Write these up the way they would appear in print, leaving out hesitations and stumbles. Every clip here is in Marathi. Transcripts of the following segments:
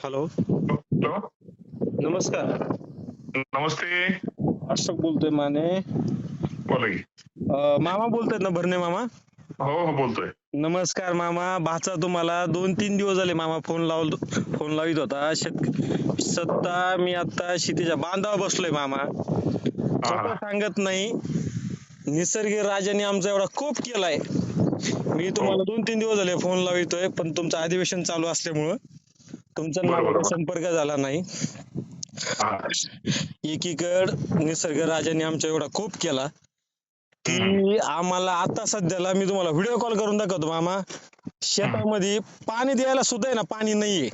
हॅलो. हॅलो. नमस्कार. नमस्ते. अशोक बोलतोय माने. बोला की. मामा बोलतायत ना, भरणे मामा? हो बोलतोय. नमस्कार मामा. भाचा तुम्हाला 2-3 दिवस झाले मामा फोन लावित होता. सत्ता मी आता शेतीच्या बांधावर बसलोय मामा. खोटं हा. सांगत नाही. निसर्ग राजाने आमचा एवढा कोप केलाय. मी तुम्हाला 2-3 दिवस झाले फोन लावितोय, पण तुमचं अधिवेशन चालू असल्यामुळं तुमचा आणि माझा बरोबर काही बरोबर. संपर्क झाला नाही. हा. एकीकड निसर्ग राजाने आमचा एवढा कोप केला हम्म. की आम्हाला आता सध्याला मी तुम्हाला व्हिडिओ कॉल करून दाखवतो मामा. शेतामध्ये पाणी द्यायला सुद्धा आहे ना, पाणी नाहीये.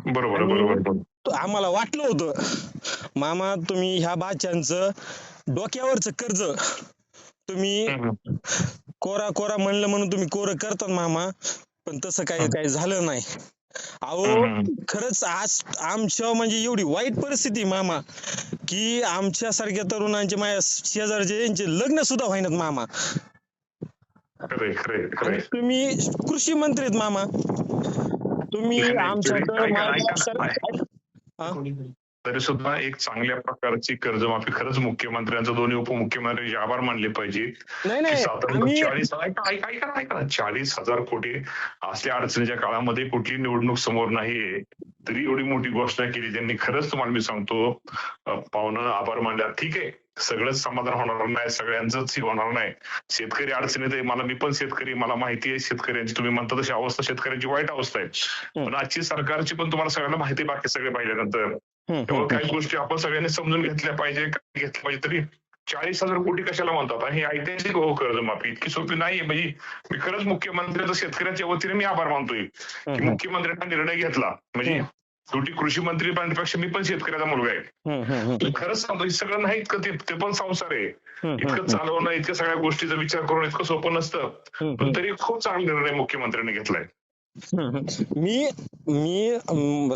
बरोबर आणि बरोबर बरोबर. आम्हाला वाटलं होतं मामा, तुम्ही ह्या बाच्यांचं डोक्यावरचं कर्ज तुम्ही हम्म. कोरा कोरा म्हणलं म्हणून तुम्ही कोरं करतात मामा, पण तसं काही झालं नाही. अहो हम्म. खरंच आज आमच्या म्हणजे एवढी वाईट परिस्थिती मामा, की आमच्या सारख्या तरुणांचे, माझ्या शेजारचे यांचे लग्न सुद्धा होईनात मामा. खरे खरे आणि खरे. तुम्ही कृषी मंत्री आहेत मामा. तुम्ही नाही नाही, तरी आमच्याकडं हा? तरी सुद्धा एक चांगल्या प्रकारची कर्जमाफी खरंच मुख्यमंत्र्यांचं, दोन्ही उपमुख्यमंत्र्यांचे आभार मानले पाहिजे. नाही की नाही साधारण आम्ही 40,000 कोटी असल्या अडचणीच्या काळामध्ये कुठली निवडणूक समोर नाहीये, तरी एवढी मोठी घोषणा केली त्यांनी. खरंच तुम्हाला मी सांगतो, पाहुणं आभार मानल्या. ठीक आहे, सगळंच समाधान होणार नाही, सगळ्यांचंच होणार नाही. शेतकरी अडचणीत आहे. मी पण शेतकरी, मला माहिती आहे शेतकऱ्यांची, तुम्ही म्हणता तशी अवस्था शेतकऱ्यांची वाईट अवस्था आहे. पण आजची सरकारची पण तुम्हाला सगळ्यांना माहिती, बाकी सगळे पाहिल्यानंतर त्यामुळे काही गोष्टी आपण सगळ्यांनी समजून घेतल्या पाहिजे. घेतल्या पाहिजे. तरी 40,000 कोटी कशाला म्हणतात, आणि ही ऐतिहासिक कर्जमाफी इतकी सोपी नाहीये. म्हणजे मी खरंच मुख्यमंत्र्यांचा शेतकऱ्याच्या वतीने मी आभार मानतोय की मुख्यमंत्र्यांना निर्णय घेतला. म्हणजे शेवटी कृषी मंत्री बनण्यापेक्षा मी पण शेतकऱ्याचा मुलगा आहे. खरंच सांगतो, हे सगळं नाही इतकं, ते पण संसार आहे. इतकं चालवणं, इतक्या सगळ्या गोष्टीचा विचार करून इतकं सोपं नसतं. पण तरी खूप चांगला निर्णय मुख्यमंत्र्यांनी घेतलाय. मी मी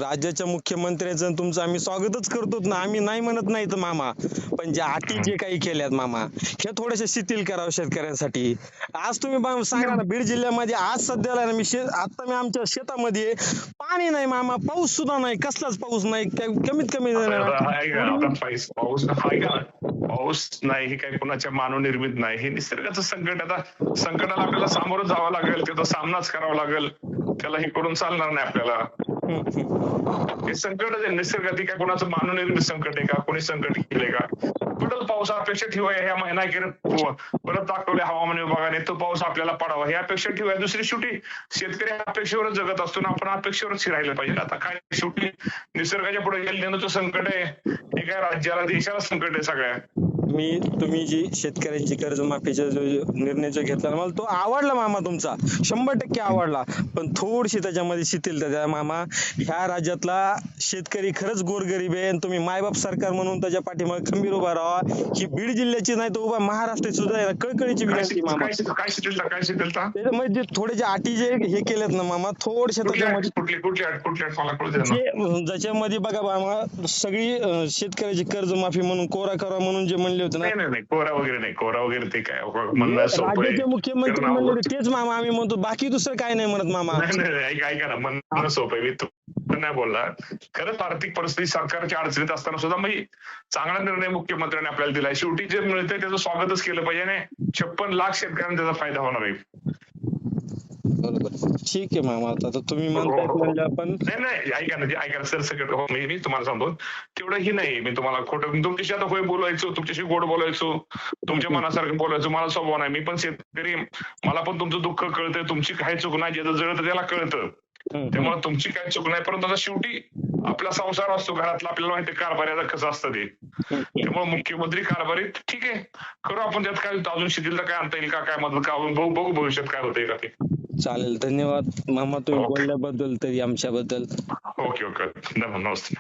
राज्याच्या मुख्यमंत्र्यांचं तुमचं आम्ही स्वागतच करतो ना, आम्ही नाही म्हणत नाही तर मामा. पण ज्या अटी जे काही केल्यात मामा, हे थोडेसे शिथिल करावं शेतकऱ्यांसाठी. आज तुम्ही सांगा ना, बीड जिल्ह्यामध्ये आज सध्याला ना, आता मी आमच्या शेतामध्ये पाणी नाही मामा, पाऊस सुद्धा नाही, कसलाच पाऊस नाही. कमीत कमी पाऊस आहे का? पाऊस नाही हे काही कोणाच्या मानवनिर्मित नाही, हे निसर्गाचं संकट. आता संकटाला आपल्याला सामोरं जावं लागेल, त्याचा सामनाच करावा लागेल. त्याला हे करून चालणार नाही आपल्याला. हे संकट आहे निसर्गात, काय कोणाचं मानवनिर्मित संकट आहे का? कोणी संकट केलंय का? पडल पाऊस अपेक्षा ठेवाय, ह्या महिना परत दाखवले हवामान विभागाने, तो पाऊस आपल्याला पडावा ही अपेक्षा ठेवाय. दुसरी शेवटी शेतकरी अपेक्षेवरच जगत असतो ना, आपण अपेक्षेवरच राहिलं पाहिजे. आता काय शेवटी निसर्गाच्या पुढे गेल्यानं संकट आहे, हे काय राज्याला, देशाला संकट आहे सगळ्या. तुम्ही जी शेतकऱ्यांची कर्जमाफीचा जो निर्णय जो घेतला मला तो आवडला मामा, तुमचा 100% आवडला. पण थोडीशी त्याच्यामध्ये शिथिलता द्या मामा. ह्या राज्यातला शेतकरी खरंच गोरगरीब आहे, आणि तुम्ही मायबाप सरकार म्हणून त्याच्या पाठीमागे खंबीर उभा राहा. ही बीड जिल्ह्याची नाही तर उभा महाराष्ट्राची सुद्धा आहे, कळकळीची विनंती मामा. काय शिथिलता त्याच्यामध्ये थोडे जे अटी जे हे केलेत ना मामा, थोडशा ज्याच्यामध्ये बघा मामा, सगळी शेतकऱ्याची कर्जमाफी म्हणून, कोरा करा म्हणून जे म्हणले होते ना. नाही कोरा वगैरे नाही, कोरा वगैरे ते काय म्हणणं सोपं आहे. राज्याचे मुख्यमंत्री म्हणले तेच मामा आम्ही म्हणतो, बाकी दुसरं काय नाही म्हणत मामा. नाही ऐका ना, म्हणणं सोपं आहे. मी नाही बोलला. खरंच आर्थिक परिस्थिती सरकारच्या अडचणीत असताना सुद्धा म्हणजे चांगला निर्णय मुख्यमंत्र्यांनी आपल्याला दिलाय. शेवटी जे मिळतंय त्याचं स्वागतच केलं पाहिजे, आणि 56 लाख शेतकऱ्यांना त्याचा फायदा होणार आहे. बरोबर, ठीक आहे मामा. आता तुम्ही म्हणताय म्हणजे आपण नाही ऐका ना सर, सगळं मी तुम्हाला सांगतो, तेवढं ही नाही. मी तुम्हाला खोटं तुमच्याशी आता होय बोलायचो, तुमच्याशी गोड बोलायचो, तुमच्या मनासारखं बोलायचो, मला स्वभाव नाही. मी पण शेतकरी, मला पण तुमचं दुःख कळतंय, तुमची काही चूक नाही, ज्याचं जळतं त्याला कळतं. त्यामुळे तुमची काही चूक नाही. परंतु आता शेवटी आपला संसार असतो घरातला, आपल्याला माहिती कारभार्याचं कसं असतं ते. त्यामुळे मुख्यमंत्री कारभारी ठीक आहे, करू आपण. त्यात काय अजून शिथिलता काय आणता येईल का, काय मदत का, बघू भविष्यात काय होतंय का ते. चालेल. धन्यवाद मामा, तुम्ही बोलल्याबद्दल, तरी आमच्याबद्दल. ओके नमस्ते.